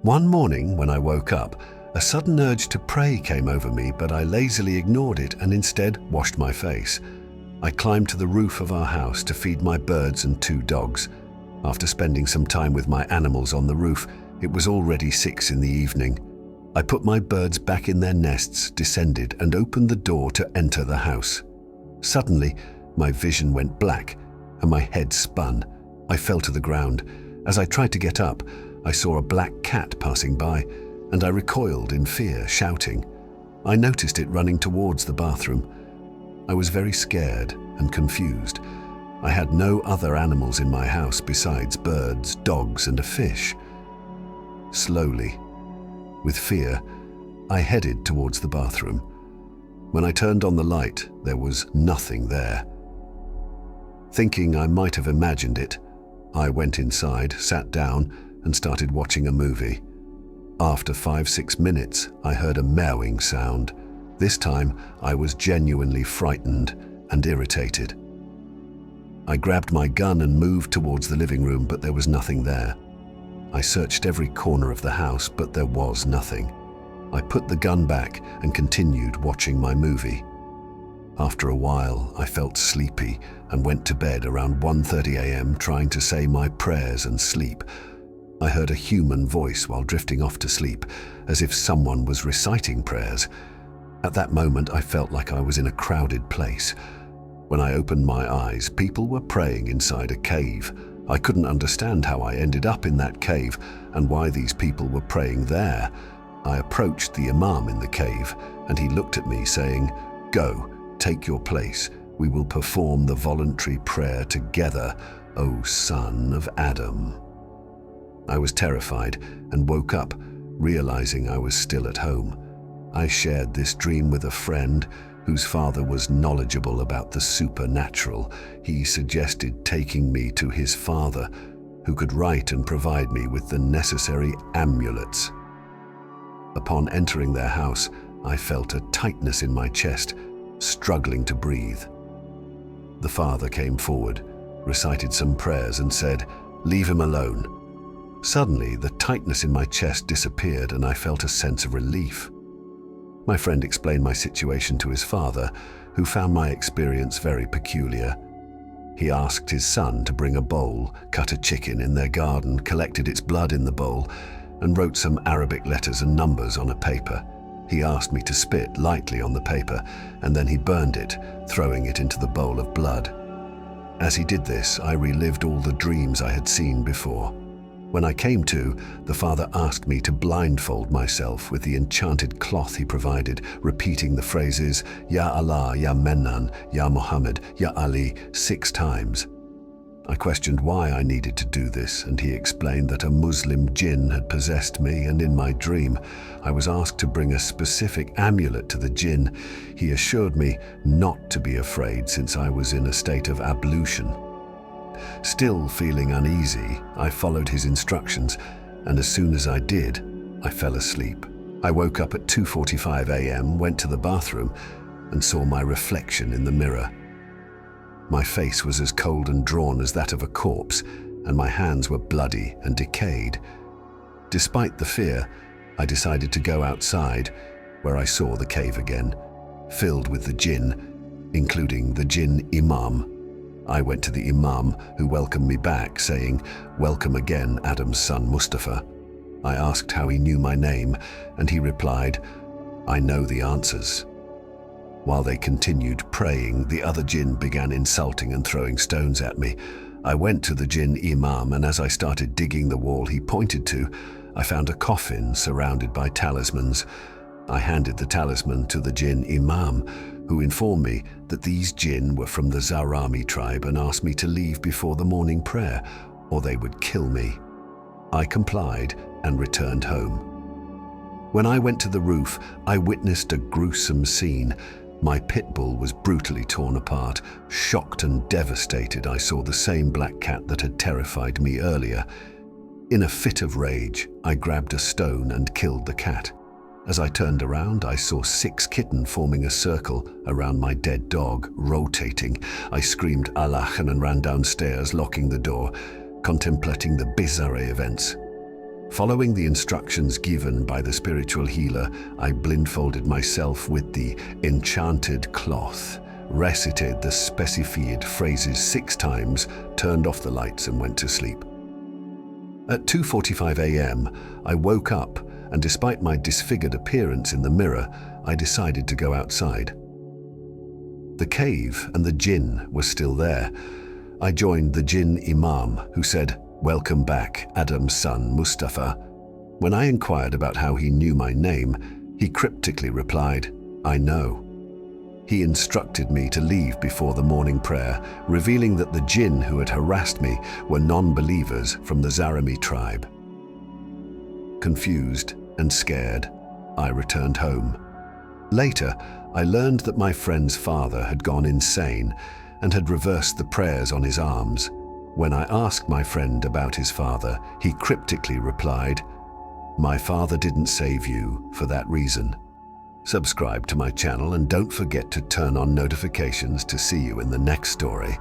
One morning when I woke up, a sudden urge to pray came over me, but I lazily ignored it and instead washed my face. I climbed to the roof of our house to feed my birds and 2 dogs. After spending some time with my animals on the roof, it was already 6 in the evening. I put my birds back in their nests, descended, and opened the door to enter the house. Suddenly, my vision went black and my head spun. I fell to the ground. As I tried to get up, I saw a black cat passing by, and I recoiled in fear, shouting. I noticed it running towards the bathroom. I was very scared and confused. I had no other animals in my house besides birds, dogs, and a fish. Slowly, with fear, I headed towards the bathroom. When I turned on the light, there was nothing there. Thinking I might have imagined it, I went inside, sat down, and started watching a movie. After 5-6 minutes, I heard a meowing sound. This time, I was genuinely frightened and irritated. I grabbed my gun and moved towards the living room, but there was nothing there. I searched every corner of the house, but there was nothing. I put the gun back and continued watching my movie. After a while, I felt sleepy and went to bed around 1:30 a.m. trying to say my prayers and sleep. I heard a human voice while drifting off to sleep, as if someone was reciting prayers. At that moment, I felt like I was in a crowded place. When I opened my eyes, people were praying inside a cave. I couldn't understand how I ended up in that cave and why these people were praying there. I approached the imam in the cave, and he looked at me saying, "Go, take your place. We will perform the voluntary prayer together, O son of Adam." I was terrified and woke up, realizing I was still at home. I shared this dream with a friend whose father was knowledgeable about the supernatural. He suggested taking me to his father, who could write and provide me with the necessary amulets. Upon entering their house, I felt a tightness in my chest, struggling to breathe. The father came forward, recited some prayers, and said, "Leave him alone." Suddenly, the tightness in my chest disappeared and I felt a sense of relief. My friend explained my situation to his father, who found my experience very peculiar. He asked his son to bring a bowl, cut a chicken in their garden, collected its blood in the bowl, and wrote some Arabic letters and numbers on a paper. He asked me to spit lightly on the paper, and then he burned it, throwing it into the bowl of blood. As he did this, I relived all the dreams I had seen before. When I came to, the father asked me to blindfold myself with the enchanted cloth he provided, repeating the phrases, "Ya Allah, Ya Mennan, Ya Muhammad, Ya Ali" 6 times. I questioned why I needed to do this, and he explained that a Muslim jinn had possessed me, and in my dream, I was asked to bring a specific amulet to the jinn. He assured me not to be afraid since I was in a state of ablution. Still feeling uneasy, I followed his instructions, and as soon as I did, I fell asleep. I woke up at 2:45 a.m., went to the bathroom, and saw my reflection in the mirror. My face was as cold and drawn as that of a corpse, and my hands were bloody and decayed. Despite the fear, I decided to go outside, where I saw the cave again, filled with the jinn, including the jinn imam. I went to the imam, who welcomed me back, saying, "Welcome again, Adam's son Mustafa." I asked how he knew my name, and he replied, "I know the answers." While they continued praying, the other jinn began insulting and throwing stones at me. I went to the jinn imam, and as I started digging the wall he pointed to, I found a coffin surrounded by talismans. I handed the talisman to the jinn imam, who informed me that these jinn were from the Zarrami tribe and asked me to leave before the morning prayer, or they would kill me. I complied and returned home. When I went to the roof, I witnessed a gruesome scene. My pit bull was brutally torn apart. Shocked and devastated, I saw the same black cat that had terrified me earlier. In a fit of rage, I grabbed a stone and killed the cat. As I turned around, I saw 6 kittens forming a circle around my dead dog, rotating. I screamed Allah and ran downstairs, locking the door, contemplating the bizarre events. Following the instructions given by the spiritual healer, I blindfolded myself with the enchanted cloth, recited the specified phrases 6 times, turned off the lights and went to sleep. At 2:45 a.m., I woke up, and despite my disfigured appearance in the mirror, I decided to go outside. The cave and the Jinn were still there. I joined the Jinn Imam, who said, "Welcome back, Adam's son, Mustafa." When I inquired about how he knew my name, he cryptically replied, "I know." He instructed me to leave before the morning prayer, revealing that the Jinn who had harassed me were non-believers from the Zarrami tribe. Confused and scared, I returned home. Later, I learned that my friend's father had gone insane and had reversed the prayers on his arms. When I asked my friend about his father, he cryptically replied, "My father didn't save you for that reason." Subscribe to my channel and don't forget to turn on notifications to see you in the next story.